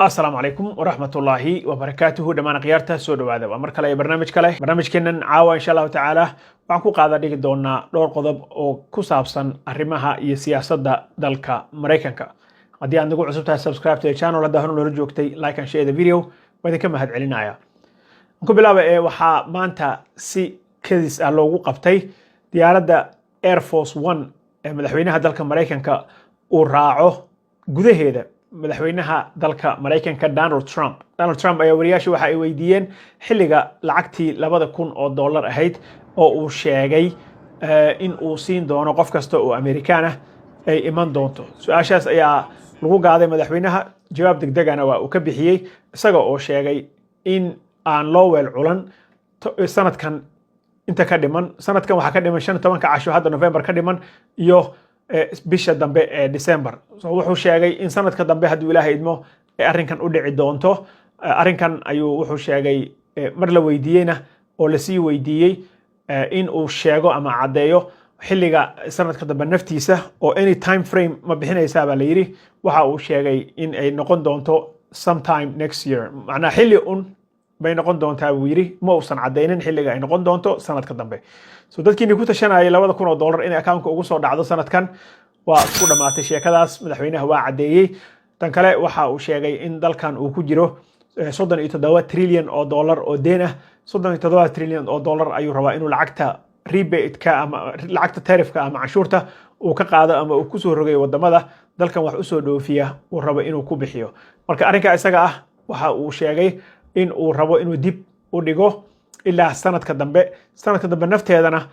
السلام عليكم ورحمة الله وبركاته دمان قيارته سو دواده ومر kale barnaamij kale barnaamijkeenan caawa insha Allah taala waxaan ku qaada dhigi doonaa dhowr qodob oo ku saabsan arrimaha iyo siyaasadda dalka Mareykanka haddii aad nagu cusub tahay subscribe to the channel hadda hore loo joogtay like and share the video waan ka mahad celinaya ku bilaaba waxa maanta si kadis ah loogu qabtay diyaaradda Air Force One ee madaxweynaha dalka Mareykanka uu raaco gudaheeda madaxweynaha dalka Mareykanka Donald Trump ayaa wariyaasha waxa ay weydiiyeen xilliga lacagtii $2,000 ahayd oo uu sheegay in uu siin doono qof kasta oo Amerikaan ah ay iman doonto su'aashaas ayaa lagu qaaday madaxweynaha jawaab degdegana waa uu ka bixiyay isaga oo sheegay in aan loo weel culan sanadkan inta ka dhiman sanadkan waxa ka dhiman 15 casho hadda November ka dhiman iyo bisha dambe ee December so wuxuu sheegay in sanadka dambe haduu Ilaahay idmo arrinkan u dhici doonto arrinkan ayuu wuxuu sheegay mar la weydiiyayna oo la sii weydiiyay in uu sheego ama cadeeyo xilliga sanadka dambe naftiisa oo any time frame ma bixinaysa baa la yiri waxa uu sheegay in ay noqon doonto sometime next year macna xilli bay noqon doontaa buu yiri ma uusan cadeynin xilliga ay noqon doonto sanadka dambe so dadkii ku tashanayay $2,000 in account-ka ugu soo dhacdo sanadkan waa isku dhamaatay sheekadaas madaxweynaha waa cadeeyay tan kale waxa uu sheegay in dalkan uu ku jiro $37 trillion oo deen ah $37 trillion ayuu rabaa inuu lacagta rebate-ka ama lacagta tariff-ka ama canshuurta uu ka qaado ama uu ku soo rogay wadamada dalkan wax u soo dhoofiya uu rabo inuu ku bixiyo marka arrinka isaga ah waxa uu sheegay in uu rabo inuu dib u dhigo ilaa sanadka dambe nafteedana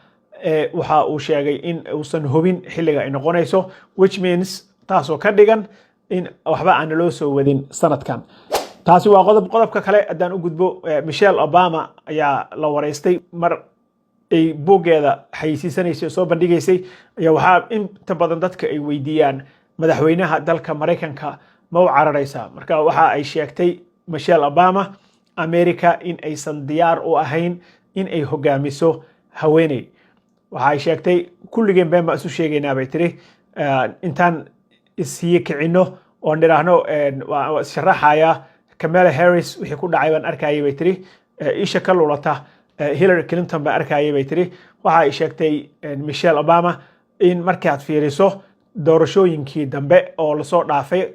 waxa uu sheegay in uusan hubin xilliga ay noqonayso which means taasoo ka dhigan in waxba aan loo soo wadin sanadkan taasi waa qodobka kale hadaan u gudbo Michelle Obama ayaa la wareystay mar ay buugeeda xayisiisanaysay soo bandhigaysay ayaa waxa inta badan dadka ay weydiiyaan madaxweynaha dalka Mareykanka ma u cararaysa marka waxa ay sheegtay Michelle Obama America in aysan diyaar u ahayn in ay hogaamiso haweeney waxa ay sheegtay kulligeen been baa isu sheegaynaa bay tiri intaan isiye kicino oo niraahno waa sharaxaya Kamala Harris wixii ku dhacay baan arkayay bay tiri isha ka lulata Hillary Clinton baa arkayay bay tiri waxa ay sheegtay Michelle Obama in markaad fiiriso doorashooyinkii dambe oo la soo dhaafay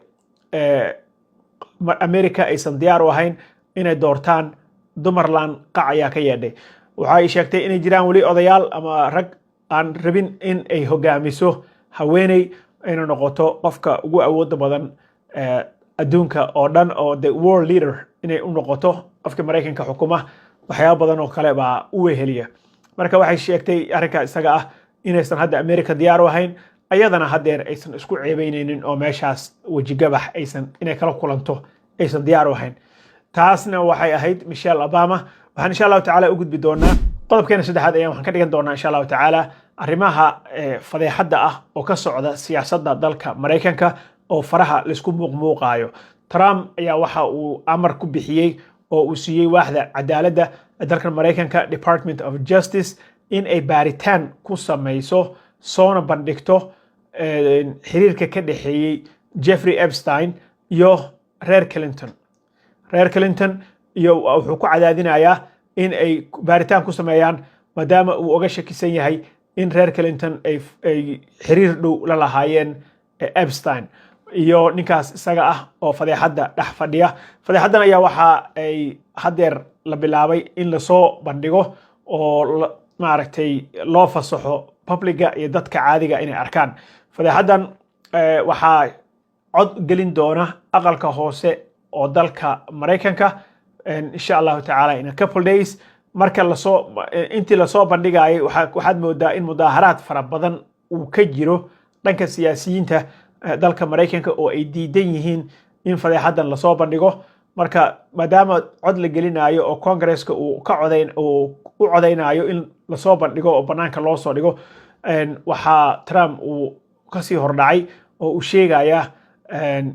America aysan diyaar u ahayn inay doortaan dumarland qac ayaa ka yeedhay waxa ay sheegtay inay jiraan wali odayaal ama rag aan rabin in ay hogaamiso haweeney inay noqoto qofka ugu awoodda badan adduunka oo dhan oo the world leader inay u noqoto qofka Mareykanka xukuma waxyaabo badan oo kale baa u weheliya marka waxay sheegtay arrinka isaga ah inaysan hadda America diyaar u ahayn ayadana hadeer aysan isku ceebeyneynin oo meeshaas wajigabax aysan inay kala kulanto aysan diyaar u ahayn taasna waxay ahayd Michelle Obama waxaan insha Allah taala u gudbi doonaa qodobkeena saddexaad ayaan waxaan ka dhigan doonaa insha Allah taala arrimaha fadeexada ah oo ka socda siyaasadda dalka Mareykanka oo faraha la isku muuqaayo Trump ayaa waxa uu amar ku bixiyay oo uu siiyay waaxda cadaaladda dalka Mareykanka Department of Justice in ay baaritaan ku sameeyso soona bandhigto xiriirka ka dhaxeeyay Jeffrey Epstein iyo reer Clinton iyo wuxuu ku cadaadinayaa in ay baaritaan ku sameeyaan maadaama uu uga shakisan yahay in reer Clinton ay xiriir dhow la lahaayeen Epstein iyo ninkaas isaga ah oo fadeexada dhex fadhiya fadeexadan ayaa waxa ay hadeer la bilaabay in la soo bandhigo oo maaragtay loo fasaxo publica iyo dadka caadiga inay arkaan fadeexadan waxa cod gelin doona aqalka hoose oo dalka Mareykanka insha Allah taala in a couple days marka intii la soo bandhigay waxaad moodaa in mudaaharaad fara badan uu ka jiro dhanka siyaasiyiinta dalka Mareykanka oo ay diidan yihiin in fadeexadan la soo bandhigo marka maadaama cod la gelinayo oo Congress-ka uu ka codeynayo in la soo bandhigo oo banaanka loo soo dhigo waxa Trump uu ka sii hordhacay oo uu sheegaya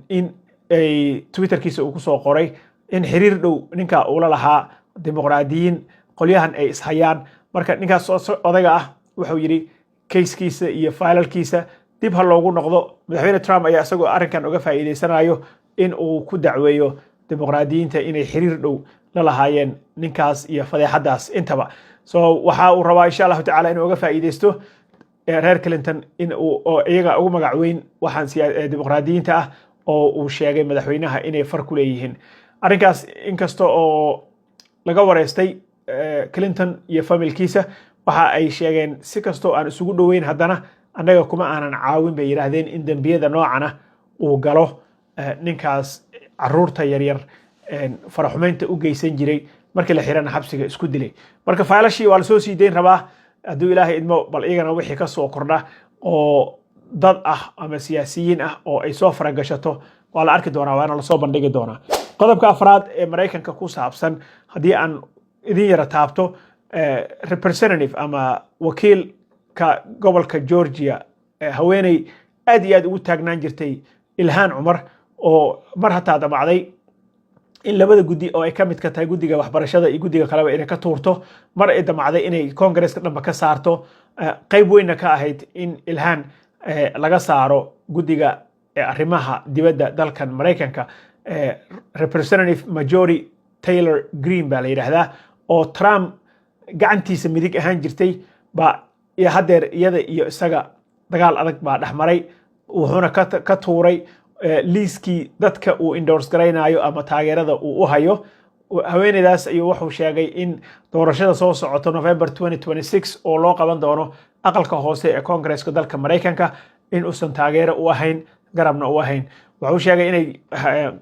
in ay Twitter-kiisa uu ku soo qoray in xiriir dhow ninka uu la lahaa dimuqraadiyiin qolyahan ay ishayaan marka ninkaas odayga ah wuxuu yiri case-kiisa iyo file-kiisa dib ha loogu noqdo madaxweyne Trump ayaa isagoo arrinkan uga faa'iideysanayo in uu ku dacweeyo dimuqraadiyiinta inay xiriir dhow la lahaayeen ninkaas iyo fadeexadaas intaba. So waxa uu rabaa insha allahu tacaala inuu uga faa'iideysto reer Clinton in uu iyaga ugu magac weyn waxaan dimuqraadiyiinta ah oo uu sheegay madaxweynaha inay far ku leeyihiin arrinkaas. inkasta oo laga wareystay Clinton iyo familkiisa waxa ay sheegeen si kastoo aan isugu dhoweyn haddana annaga kuma aanan caawin bay yiraahdeen in dembiyada noocan ah uu galo ninkaas caruurta yaryar faraxumeynta u geysan jiray markii la xirana xabsiga isku dilay. marka faylashii waa la soo sii deyn rabaa hadduu ilaahay idmo, bal iyagana wixii ka soo kordha oo dad ah ama siyaasiyiin ah oo ay soo faragashato waa la arki doonaa, waana lasoo bandhigi doonaa. qodobka afraad ee Maraykanka ku saabsan haddii aan idin yara taabto, representative ama wakiilka gobolka Georgia haweeney aad iyo aad ugu taagnaan jirtay Ilhaan Cumar oo mar hataa damacday in labada guddi oo ay ka mid ka tahay guddiga waxbarashada iyo guddiga kaleba inay ka tuurto, mar ay damacday inay Congress-ka dhanba ka saarto, qayb weynna ka ahayd in Ilhaan laga saaro guddiga arrimaha dibadda dalkan Maraykanka. Representative Marjorie Taylor Greene baa la yidhaahdaa oo Trump gacantiisa midig ahaan jirtay iyo haddeer iyada iyo isaga dagaal adag baa dhexmaray, wuxuuna ka tuuray liiskii dadka uu endorse garaynayo ama taageerada uu u hayo. haweeneydaas ayuu wuxuu sheegay in doorashada soo socoto November 2026 oo loo qaban doono aqalka hoose ee Congress-ka dalka Maraykanka in uusan taageero u ahayn, garabna u ahayn. wuxuu sheegay inay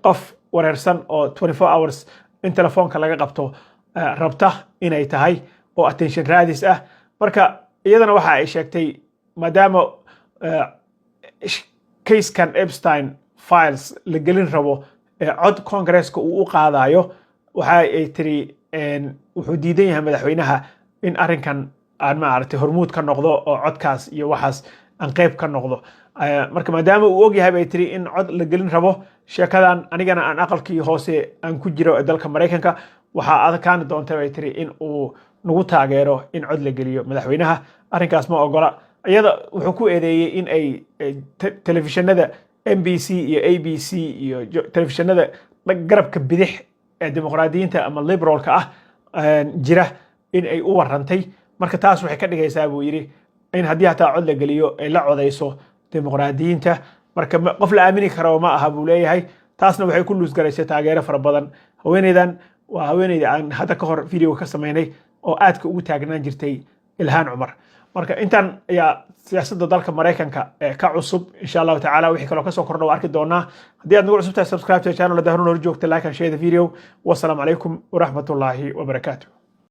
qof wareersan oo 24 hours in telefoonka laga qabto rabta inay tahay oo attention raadis ah. marka iyadana waxa ay sheegtay maadaama case-kan Epstein files la gelin rabo cod Congress-ka uu u qaadayo, waxa ay tiri wuxuu diidan yahay madaxweynaha in arrinkan aan maaragtay hormuud ka noqdo oo codkaas iyo waxaas aan qayb ka noqdo. marka maadaama uu og yahay bay tiri in cod la gelin rabo sheekadan, anigana aan aqalkii hoose aan ku jiro ee dalka Maraykanka, waxaa adkaan doonta bay tiri in uu nagu taageero in cod la geliyo madaxweynaha. arrinkaas ma ogola. iyada wuxuu ku eedeeyey in ay telefishinada NBC iyo ABC iyo telefishinada garabka bidix ee dimuqraadiyiinta ama liberalka ah jira in ay u warantay. marka taas waxay ka dhigaysaa buu yiri in haddii hataa cod la geliyo ay la codayso dimuqraadiyiinta. marka qof la aamini karo ma aha buu leeyahay. taasna waxay ku luusgaraysay taageero fara badan. haweeneydan waa haweeneyda aan hadda ka hor video ka sameynay oo aadka ugu taagnaan jirtay Ilhaan Cumar. marka intan ayaa siyaasadda dalka Maraykanka ka cusub. insha allahu tacaala wixii kaloo kasoo kordha waa arki doonaa. haddii aad nagu cusub tahay subscribe to channel, dahru noor joogta, like and share the video. wassalaamu calaykum waraxmatullaahi wabarakaatuh.